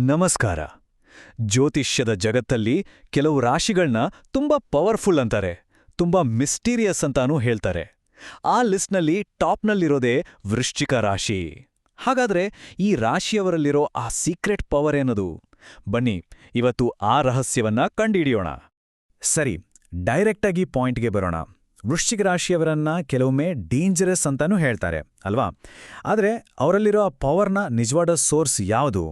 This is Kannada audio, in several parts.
ನಮಸ್ಕಾರ. ಜ್ಯೋತಿಷ್ಯದ ಜಗತ್ತಲ್ಲಿ ಕೆಲವು ರಾಶಿಗಳನ್ನ ತುಂಬಾ ಪವರ್ಫುಲ್ ಅಂತಾರೆ, ತುಂಬಾ ಮಿಸ್ಟೀರಿಯಸ್ ಅಂತಾನೂ ಹೇಳ್ತಾರೆ. ಆ ಲಿಸ್ಟ್ನಲ್ಲಿ ಟಾಪ್ನಲ್ಲಿರೋದೇ ವೃಶ್ಚಿಕ ರಾಶಿ. ಹಾಗಾದ್ರೆ ಈ ರಾಶಿಯವರಲ್ಲಿರೋ ಆ ಸೀಕ್ರೆಟ್ ಪವರ್ ಏನದು? ಬನ್ನಿ ಇವತ್ತು ಆ ರಹಸ್ಯವನ್ನ ಕಂಡುಹಿಡಿಯೋಣ. ಸರಿ, ಡೈರೆಕ್ಟಾಗಿ ಪಾಯಿಂಟ್ಗೆ ಬರೋಣ. ವೃಶ್ಚಿಕ ರಾಶಿಯವರನ್ನ ಕೆಲವೊಮ್ಮೆ ಡೇಂಜರಸ್ ಅಂತಾನೂ ಹೇಳ್ತಾರೆ ಅಲ್ವಾ? ಆದರೆ ಅವರಲ್ಲಿರೋ ಆ ಪವರ್ನ ನಿಜವಾದ ಸೋರ್ಸ್ ಯಾವುದು?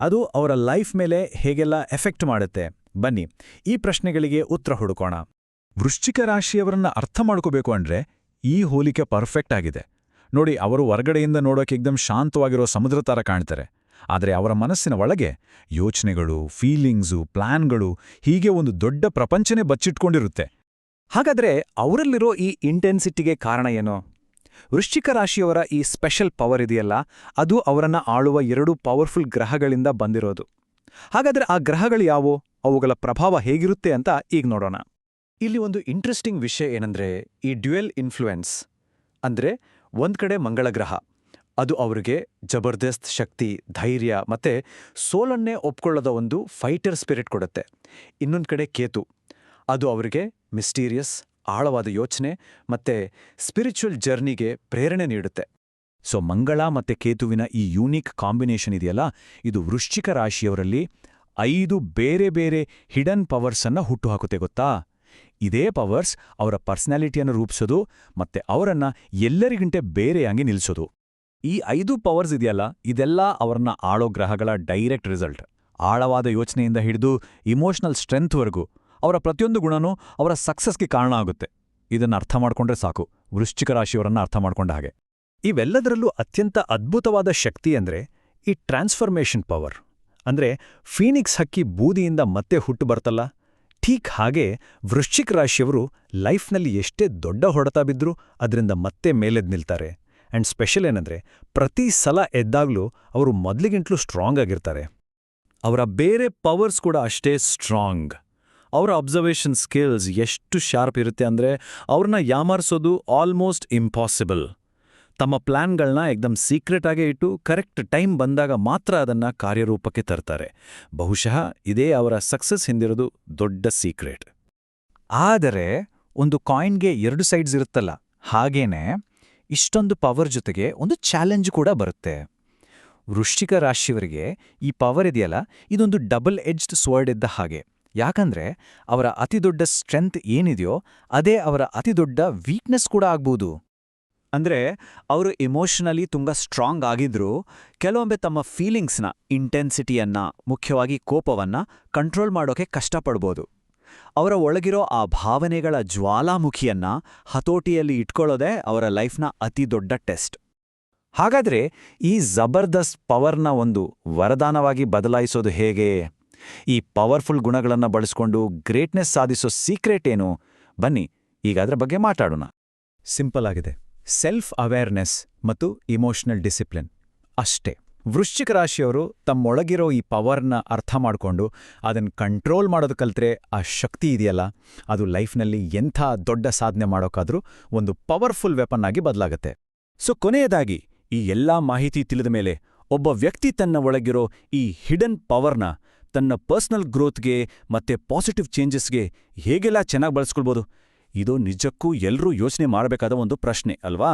ಅದು ಅವರ ಲೈಫ್ ಮೇಲೆ ಹೇಗೆಲ್ಲ ಎಫೆಕ್ಟ್ ಮಾಡುತ್ತೆ? ಬನ್ನಿ ಈ ಪ್ರಶ್ನೆಗಳಿಗೆ ಉತ್ತರ ಹುಡುಕೋಣ. ವೃಶ್ಚಿಕ ರಾಶಿಯವರನ್ನ ಅರ್ಥ ಮಾಡ್ಕೋಬೇಕು ಅಂದ್ರೆ ಈ ಹೋಲಿಕೆ ಪರ್ಫೆಕ್ಟ್ ಆಗಿದೆ. ನೋಡಿ, ಅವರು ಹೊರಗಡೆಯಿಂದ ನೋಡೋಕೆ ಏಕ್ದಮ್ ಶಾಂತವಾಗಿರೋ ಸಮುದ್ರ ಥರ ಕಾಣ್ತಾರೆ. ಆದರೆ ಅವರ ಮನಸ್ಸಿನ ಒಳಗೆ ಯೋಚನೆಗಳು, ಫೀಲಿಂಗ್ಸು, ಪ್ಲಾನ್ಗಳು, ಹೀಗೆ ಒಂದು ದೊಡ್ಡ ಪ್ರಪಂಚನೇ ಬಚ್ಚಿಟ್ಕೊಂಡಿರುತ್ತೆ. ಹಾಗಾದ್ರೆ ಅವರಲ್ಲಿರೋ ಈ ಇಂಟೆನ್ಸಿಟಿಗೆ ಕಾರಣ ಏನು? ವೃಶ್ಚಿಕ ರಾಶಿಯವರ ಈ ಸ್ಪೆಷಲ್ ಪವರ್ ಇದೆಯಲ್ಲ, ಅದು ಅವರನ್ನ ಆಳುವ 2 ಪವರ್ಫುಲ್ ಗ್ರಹಗಳಿಂದ ಬಂದಿರೋದು. ಹಾಗಾದ್ರೆ ಆ ಗ್ರಹಗಳು ಯಾವುವು? ಅವುಗಳ ಪ್ರಭಾವ ಹೇಗಿರುತ್ತೆ ಅಂತ ಈಗ ನೋಡೋಣ. ಇಲ್ಲಿ ಒಂದು ಇಂಟ್ರೆಸ್ಟಿಂಗ್ ವಿಷಯ ಏನಂದ್ರೆ, ಈ ಡ್ಯುಯಲ್ ಇನ್ಫ್ಲುಯೆನ್ಸ್ ಅಂದ್ರೆ ಒಂದ್ ಕಡೆ ಮಂಗಳ ಗ್ರಹ, ಅದು ಅವರಿಗೆ ಜಬರ್ದಸ್ತ್ ಶಕ್ತಿ, ಧೈರ್ಯ ಮತ್ತೆ ಸೋಲನ್ನೇ ಒಪ್ಕೊಳ್ಳೋದ ಒಂದು ಫೈಟರ್ ಸ್ಪಿರಿಟ್ ಕೊಡುತ್ತೆ. ಇನ್ನೊಂದ್ ಕಡೆ ಕೇತು, ಅದು ಅವರಿಗೆ ಮಿಸ್ಟೀರಿಯಸ್, ಆಳವಾದ ಯೋಚನೆ ಮತ್ತೆ ಸ್ಪಿರಿಚುವಲ್ ಜರ್ನಿಗೆ ಪ್ರೇರಣೆ ನೀಡುತ್ತೆ. ಸೊ ಮಂಗಳ ಮತ್ತೆ ಕೇತುವಿನ ಈ ಯೂನಿಕ್ ಕಾಂಬಿನೇಷನ್ ಇದೆಯಲ್ಲ, ಇದು ವೃಶ್ಚಿಕ ರಾಶಿಯವರಲ್ಲಿ 5 ಬೇರೆ ಬೇರೆ ಹಿಡನ್ ಪವರ್ಸನ್ನ ಹುಟ್ಟುಹಾಕುತ್ತೆ ಗೊತ್ತಾ? ಇದೇ ಪವರ್ಸ್ ಅವರ ಪರ್ಸನಾಲಿಟಿಯನ್ನು ರೂಪಿಸೋದು ಮತ್ತೆ ಅವರನ್ನ ಎಲ್ಲರಿಗಿಂತ ಬೇರೆಯಾಗಿ ನಿಲ್ಲಿಸೋದು. ಈ 5 ಪವರ್ಸ್ ಇದೆಯಲ್ಲ, ಇದೆಲ್ಲ ಅವರನ್ನ ಆಳೋ ಗ್ರಹಗಳ ಡೈರೆಕ್ಟ್ ರಿಸಲ್ಟ್. ಆಳವಾದ ಯೋಚನೆಯಿಂದ ಹಿಡಿದು ಇಮೋಷನಲ್ ಸ್ಟ್ರೆಂತ್ವರೆಗೂ ಅವರ ಪ್ರತಿಯೊಂದು ಗುಣನೂ ಅವರ ಸಕ್ಸಸ್ಗೆ ಕಾರಣ ಆಗುತ್ತೆ. ಇದನ್ನು ಅರ್ಥ ಮಾಡ್ಕೊಂಡ್ರೆ ಸಾಕು, ವೃಶ್ಚಿಕ ರಾಶಿಯವರನ್ನ ಅರ್ಥ ಮಾಡ್ಕೊಂಡ ಹಾಗೆ. ಇವೆಲ್ಲದರಲ್ಲೂ ಅತ್ಯಂತ ಅದ್ಭುತವಾದ ಶಕ್ತಿ ಅಂದ್ರೆ ಈ ಟ್ರಾನ್ಸ್ಫರ್ಮೇಷನ್ ಪವರ್. ಅಂದ್ರೆ ಫೀನಿಕ್ಸ್ ಹಕ್ಕಿ ಬೂದಿಯಿಂದ ಮತ್ತೆ ಹುಟ್ಟು ಬರ್ತಲ್ಲ, ಠೀಕ್ ಹಾಗೆ ವೃಶ್ಚಿಕ ರಾಶಿಯವರು ಲೈಫ್ನಲ್ಲಿ ಎಷ್ಟೇ ದೊಡ್ಡ ಹೊಡೆತ ಬಿದ್ರೂ ಅದರಿಂದ ಮತ್ತೆ ಮೇಲೆದ್ದು ನಿಲ್ತಾರೆ. ಆ್ಯಂಡ್ ಸ್ಪೆಷಲ್ ಏನಂದ್ರೆ, ಪ್ರತಿ ಸಲ ಎದ್ದಾಗ್ಲೂ ಅವರು ಮೊದಲಿಗಿಂತಲೂ ಸ್ಟ್ರಾಂಗ್ ಆಗಿರ್ತಾರೆ. ಅವರ ಬೇರೆ ಪವರ್ಸ್ ಕೂಡ ಅಷ್ಟೇ ಸ್ಟ್ರಾಂಗ್. ಅವರ ಅಬ್ಸರ್ವೇಷನ್ ಸ್ಕಿಲ್ಸ್ ಎಷ್ಟು ಶಾರ್ಪ್ ಇರುತ್ತೆ ಅಂದರೆ ಅವ್ರನ್ನ ಯಾಮಾರಿಸೋದು ಆಲ್ಮೋಸ್ಟ್ ಇಂಪಾಸಿಬಲ್. ತಮ್ಮ ಪ್ಲ್ಯಾನ್ಗಳನ್ನ ಏಕ್ದಮ್ ಸೀಕ್ರೆಟ್ ಆಗೇ ಇಟ್ಟು ಕರೆಕ್ಟ್ ಟೈಮ್ ಬಂದಾಗ ಮಾತ್ರ ಅದನ್ನು ಕಾರ್ಯರೂಪಕ್ಕೆ ತರ್ತಾರೆ. ಬಹುಶಃ ಇದೇ ಅವರ ಸಕ್ಸಸ್ ಹಿಂದಿರೋದು ದೊಡ್ಡ ಸೀಕ್ರೆಟ್. ಆದರೆ ಒಂದು ಕಾಯಿನ್ಗೆ 2 ಸೈಡ್ಸ್ ಇರುತ್ತಲ್ಲ, ಹಾಗೇನೆ ಇಷ್ಟೊಂದು ಪವರ್ ಜೊತೆಗೆ ಒಂದು ಚಾಲೆಂಜ್ ಕೂಡ ಬರುತ್ತೆ. ವೃಶ್ಚಿಕ ರಾಶಿಯವರಿಗೆ ಈ ಪವರ್ ಇದೆಯಲ್ಲ, ಇದೊಂದು ಡಬಲ್ ಎಡ್ಜ್ಡ್ ಸ್ವರ್ಡ್ ಇದ್ದ ಹಾಗೆ. ಯಾಕಂದ್ರೆ ಅವರ ಅತಿದೊಡ್ಡ ಸ್ಟ್ರೆಂತ್ ಏನಿದೆಯೋ ಅದೇ ಅವರ ಅತಿದೊಡ್ಡ ವೀಕ್ನೆಸ್ ಕೂಡ ಆಗ್ಬೋದು. ಅಂದ್ರೆ ಅವರು ಇಮೋಷನಲಿ ತುಂಬ ಸ್ಟ್ರಾಂಗ್ ಆಗಿದ್ರೂ ಕೆಲವೊಮ್ಮೆ ತಮ್ಮ ಫೀಲಿಂಗ್ಸ್ನ ಇಂಟೆನ್ಸಿಟಿಯನ್ನ, ಮುಖ್ಯವಾಗಿ ಕೋಪವನ್ನ ಕಂಟ್ರೋಲ್ ಮಾಡೋಕೆ ಕಷ್ಟಪಡ್ಬೋದು. ಅವರ ಒಳಗಿರೋ ಆ ಭಾವನೆಗಳ ಜ್ವಾಲಾಮುಖಿಯನ್ನ ಹತೋಟಿಯಲ್ಲಿ ಇಟ್ಕೊಳ್ಳೋದೇ ಅವರ ಲೈಫ್ನ ಅತಿ ದೊಡ್ಡ ಟೆಸ್ಟ್. ಹಾಗಾದ್ರೆ ಈ ಜಬರ್ದಸ್ತ್ ಪವರ್ನ ಒಂದು ವರದಾನವಾಗಿ ಬದಲಾಯಿಸೋದು ಹೇಗೆ? ಈ ಪವರ್ಫುಲ್ ಗುಣಗಳನ್ನು ಬಳಸ್ಕೊಂಡು ಗ್ರೇಟ್ನೆಸ್ ಸಾಧಿಸೋ ಸೀಕ್ರೆಟ್ ಏನು? ಬನ್ನಿ ಈಗ ಅದರ ಬಗ್ಗೆ ಮಾತಾಡೋಣ. ಸಿಂಪಲ್ ಆಗಿದೆ, ಸೆಲ್ಫ್ ಅವೇರ್ನೆಸ್ ಮತ್ತು ಇಮೋಷನಲ್ ಡಿಸಿಪ್ಲಿನ್ ಅಷ್ಟೇ. ವೃಶ್ಚಿಕ ರಾಶಿಯವರು ತಮ್ಮೊಳಗಿರೋ ಈ ಪವರ್ನ ಅರ್ಥ ಮಾಡಿಕೊಂಡು ಅದನ್ನು ಕಂಟ್ರೋಲ್ ಮಾಡೋದು ಕಲ್ತ್ರೆ ಆ ಶಕ್ತಿ ಇದೆಯಲ್ಲ, ಅದು ಲೈಫ್ನಲ್ಲಿ ಎಂಥ ದೊಡ್ಡ ಸಾಧನೆ ಮಾಡೋಕ್ಕಾದ್ರೂ ಒಂದು ಪವರ್ಫುಲ್ ವೆಪನ್ ಆಗಿ ಬದಲಾಗತ್ತೆ. ಸೊ ಕೊನೆಯದಾಗಿ, ಈ ಎಲ್ಲಾ ಮಾಹಿತಿ ತಿಳಿದ ಮೇಲೆ ಒಬ್ಬ ವ್ಯಕ್ತಿ ತನ್ನ ಒಳಗಿರೋ ಈ ಹಿಡನ್ ಪವರ್ನ ತನ್ನ ಪರ್ಸನಲ್ ಗ್ರೋತ್ಗೆ ಮತ್ತೆ ಪಾಸಿಟಿವ್ ಚೇಂಜಸ್ಗೆ ಹೇಗೆಲ್ಲ ಚೆನ್ನಾಗಿ ಬಳಸ್ಕೊಳ್ಬೋದು? ಇದು ನಿಜಕ್ಕೂ ಎಲ್ಲರೂ ಯೋಚನೆ ಮಾಡಬೇಕಾದ ಒಂದು ಪ್ರಶ್ನೆ ಅಲ್ವಾ?